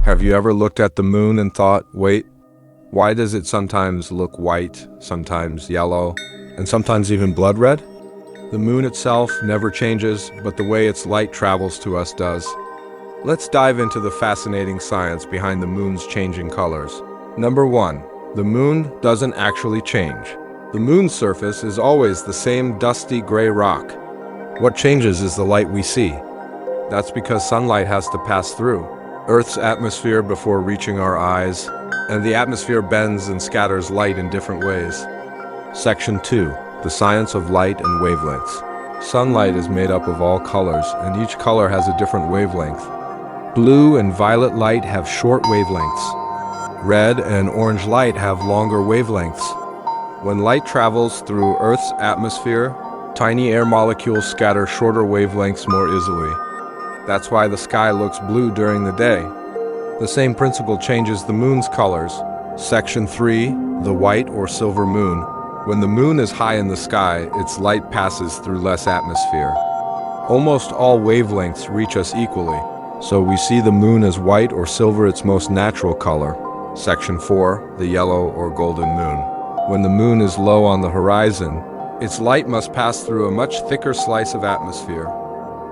Have you ever looked at the moon and thought, wait, why does it sometimes look white, sometimes yellow, and sometimes even blood red? The moon itself never changes, but the way its light travels to us does. Let's dive into the fascinating science behind the moon's changing colors. Number 1. The moon doesn't actually change. The moon's surface is always the same dusty gray rock. What changes is the light we see. That's because sunlight has to pass through Earth's atmosphere before reaching our eyes, and the atmosphere bends and scatters light in different ways. Section 2. The science of light and wavelengths. Sunlight is made up of all colors, and each color has a different wavelength. Blue and violet light have short wavelengths. Red and orange light have longer wavelengths. When light travels through Earth's atmosphere, tiny air molecules scatter shorter wavelengths more easily. That's why the sky looks blue during the day. The same principle changes the moon's colors. Section 3. The white or silver moon. When the moon is high in the sky, its light passes through less atmosphere. Almost all wavelengths reach us equally, so we see the moon as white or silver, its most natural color. Section 4. The yellow or golden moon. When the moon is low on the horizon, its light must pass through a much thicker slice of atmosphere.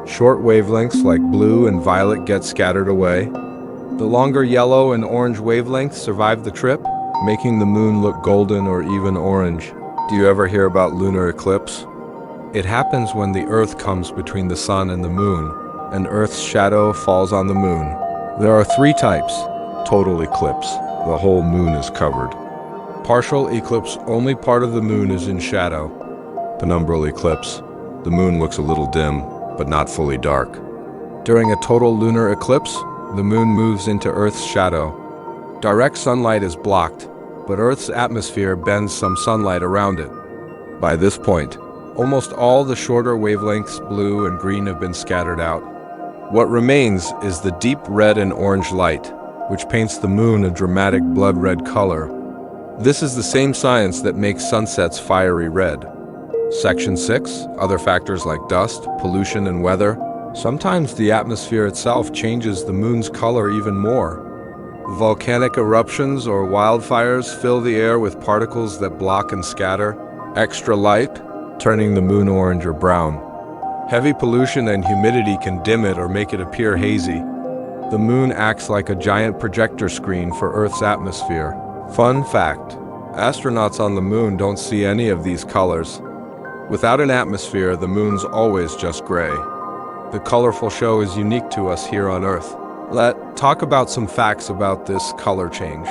Short wavelengths like blue and violet get scattered away. The longer yellow and orange wavelengths survive the trip, making the moon look golden or even orange. Do you ever hear about lunar eclipse? It happens when the Earth comes between the sun and the moon, and Earth's shadow falls on the moon. There are 3 types. Total eclipse. The whole moon is covered. Partial eclipse. Only part of the moon is in shadow. Penumbral eclipse. The moon looks a little dim, but not fully dark. During a total lunar eclipse, the moon moves into Earth's shadow. Direct sunlight is blocked, but Earth's atmosphere bends some sunlight around it. By this point, almost all the shorter wavelengths, blue and green, have been scattered out. What remains is the deep red and orange light, which paints the moon a dramatic blood red color. This is the same science that makes sunsets fiery red. Section 6. Other factors like dust, pollution, and weather. Sometimes the atmosphere itself changes the moon's color even more. Volcanic eruptions or wildfires fill the air with particles that block and scatter extra light, turning the moon orange or brown. Heavy pollution and humidity can dim it or make it appear hazy. The moon acts like a giant projector screen for Earth's atmosphere. Fun fact: astronauts on the moon don't see any of these colors. Without an atmosphere, the moon's always just gray. The colorful show is unique to us here on Earth. Let's talk about some facts about this color change.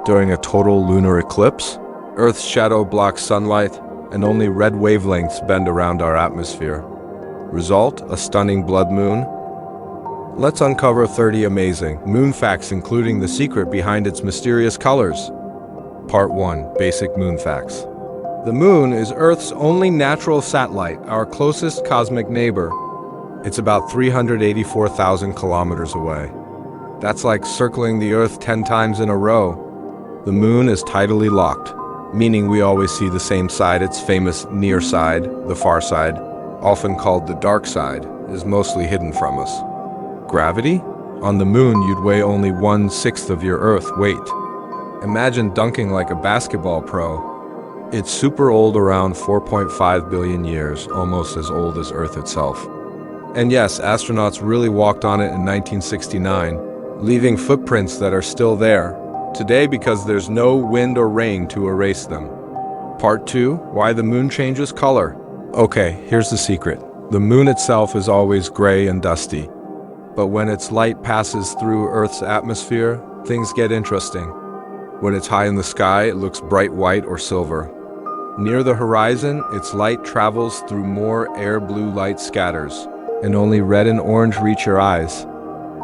During a total lunar eclipse, Earth's shadow blocks sunlight, and only red wavelengths bend around our atmosphere. Result: a stunning blood moon. Let's uncover 30 amazing moon facts, including the secret behind its mysterious colors. Part 1. Basic moon facts. The moon is Earth's only natural satellite, our closest cosmic neighbor. It's about 384,000 kilometers away. That's like circling the Earth 10 times in a row. The moon is tidally locked, meaning we always see the same side. Its famous near side, the far side, often called the dark side, is mostly hidden from us. Gravity? On the moon, you'd weigh only 1/6 of your Earth weight. Imagine dunking like a basketball pro. It's super old, around 4.5 billion years, almost as old as Earth itself. And yes, astronauts really walked on it in 1969, leaving footprints that are still there today because there's no wind or rain to erase them. Part 2. Why the moon changes color. Okay, here's the secret. The moon itself is always gray and dusty. But when its light passes through Earth's atmosphere, things get interesting. When it's high in the sky, it looks bright white or silver. Near the horizon, its light travels through more air. Blue light scatters, and only red and orange reach your eyes.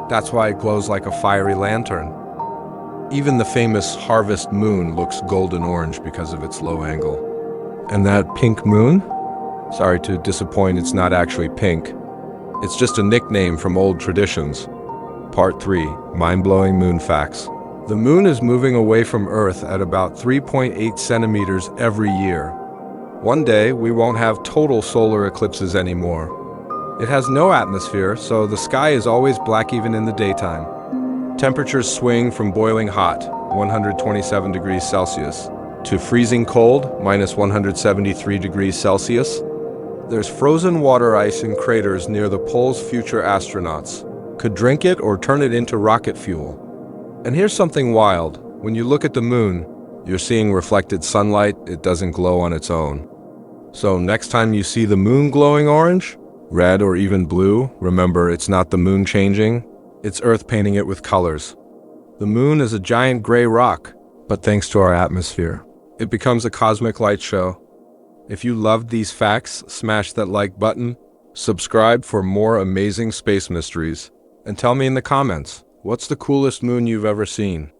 That's why it glows like a fiery lantern. Even the famous harvest moon looks golden orange because of its low angle. And that pink moon? Sorry to disappoint, it's not actually pink. It's just a nickname from old traditions. Part 3. Mind-blowing moon facts. The moon is moving away from Earth at about 3.8 centimeters every year. One day, we won't have total solar eclipses anymore. It has no atmosphere, so the sky is always black even in the daytime. Temperatures swing from boiling hot, 127 degrees Celsius, to freezing cold, minus 173 degrees Celsius. There's frozen water ice in craters near the poles. Future astronauts could drink it or turn it into rocket fuel. And here's something wild. When you look at the moon, you're seeing reflected sunlight. It doesn't glow on its own. So next time you see the moon glowing orange, red, or even blue, remember it's not the moon changing, it's Earth painting it with colors. The moon is a giant gray rock, but thanks to our atmosphere, it becomes a cosmic light show. If you loved these facts, smash that like button, subscribe for more amazing space mysteries, and tell me in the comments, what's the coolest moon you've ever seen?